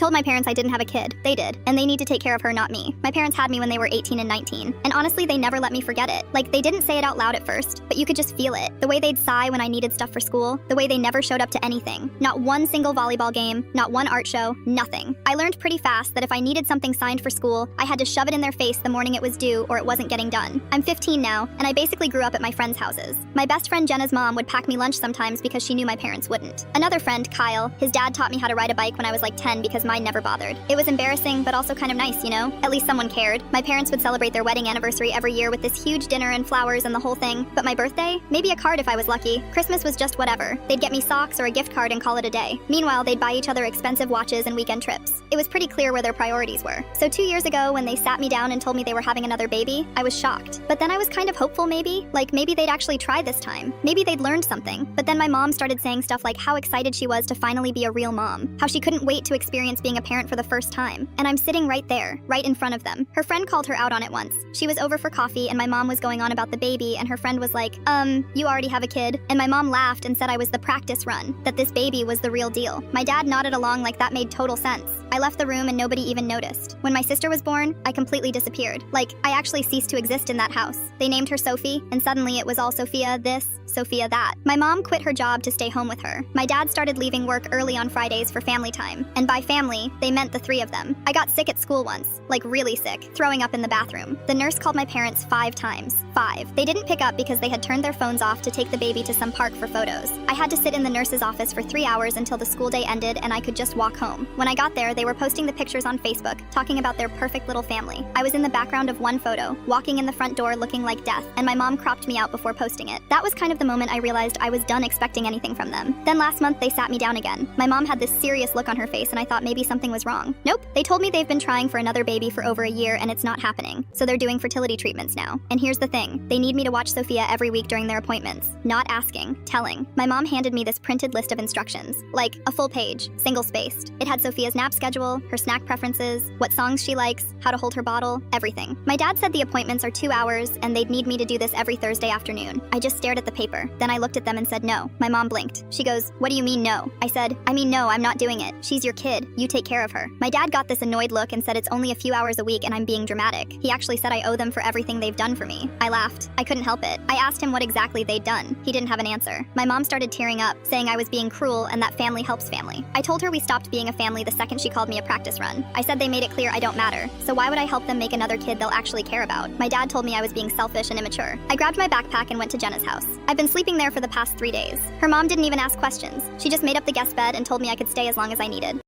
told my parents I didn't have a kid. They did, and they need to take care of her, not me. My parents had me when they were 18 and 19, and honestly, they never let me forget it. Like, they didn't say it out loud at first, but you could just feel it. The way they'd sigh when I needed stuff for school, the way they never showed up to anything. Not one single volleyball game, not one art show, nothing. I learned pretty fast that if I needed something signed for school, I had to shove it in their face the morning it was due or it wasn't getting done. I'm 15 now, and I basically grew up at my friends' houses. My best friend Jenna's mom would pack me lunch sometimes because she knew my parents wouldn't. Another friend, Kyle, his dad taught me how to ride a bike when I was like 10 because mine never bothered. It was embarrassing, but also kind of nice, you know? At least someone cared. My parents would celebrate their wedding anniversary every year with this huge dinner and flowers and the whole thing. But my birthday? Maybe a card if I was lucky. Christmas was just whatever. They'd get me socks or a gift card and call it a day. Meanwhile, they'd buy each other expensive watches and weekend trips. It was pretty clear where their priorities were. So 2 years ago, when they sat me down and told me they were having another baby, I was shocked. But then I was kind of hopeful maybe. Like maybe they'd actually try this time. Maybe they'd learned something. But then my mom started saying stuff like how excited she was to finally be a real mom. How she couldn't wait to experience being a parent for the first time. And I'm sitting right there, right in front of them. Her friend called her out on it once. She was over for coffee and my mom was going on about the baby and her friend was like, you already have a kid? And my mom laughed and said I was the practice run, that this baby was the real deal. My dad nodded along like that made total sense. I left the room and nobody even noticed. When my sister was born, I completely disappeared. Like, I actually ceased to exist in that house. They named her Sophie, and suddenly it was all Sophia this, Sophia that. My mom quit her job to stay home with her. My dad started leaving work early on Fridays for family time. And by family, they meant the three of them. I got sick at school once. Like really sick. Throwing up in the bathroom. The nurse called my parents 5 times. 5. They didn't pick up because they had turned their phones off to take the baby to some park for photos. I had to sit in the nurse's office for 3 hours until the school day ended and I could just walk home. When I got there, they were posting the pictures on Facebook, talking about their perfect little family. I was in the background of one photo, walking in the front door looking like death, and my mom cropped me out before posting it. That was kind of the moment I realized I was done expecting anything from them. Then last month, they sat me down again. My mom had this serious look on her face and I thought maybe something was wrong. Nope. They told me they've been trying for another baby for over a year and it's not happening. So they're doing fertility treatments now. And here's the thing. They need me to watch Sophia every week during their appointments. Not asking, telling. My mom handed me this printed list of instructions. Like, a full page, single-spaced. It had Sophia's nap schedule, her snack preferences, what songs she likes, how to hold her bottle, everything. My dad said the appointments are 2 hours and they'd need me to do this every Thursday afternoon. I just stared at the paper. Then I looked at them and said no. My mom blinked. She goes, "What do you mean no?" I said, "I mean no, I'm not doing it. She's your kid. You take care of her." My dad got this annoyed look and said it's only a few hours a week and I'm being dramatic. He actually said I owe them for everything they've done for me. I laughed. I couldn't help it. I asked him what exactly they'd done. He didn't have an answer. My mom started tearing up, saying I was being cruel and that family helps family. I told her we stopped being a family the second she called me a practice run. I said they made it clear I don't matter, so why would I help them make another kid they'll actually care about? My dad told me I was being selfish and immature. I grabbed my backpack and went to Jenna's house. I've been sleeping there for the past 3 days. Her mom didn't even ask questions. She just made up the guest bed and told me I could stay as long as I needed.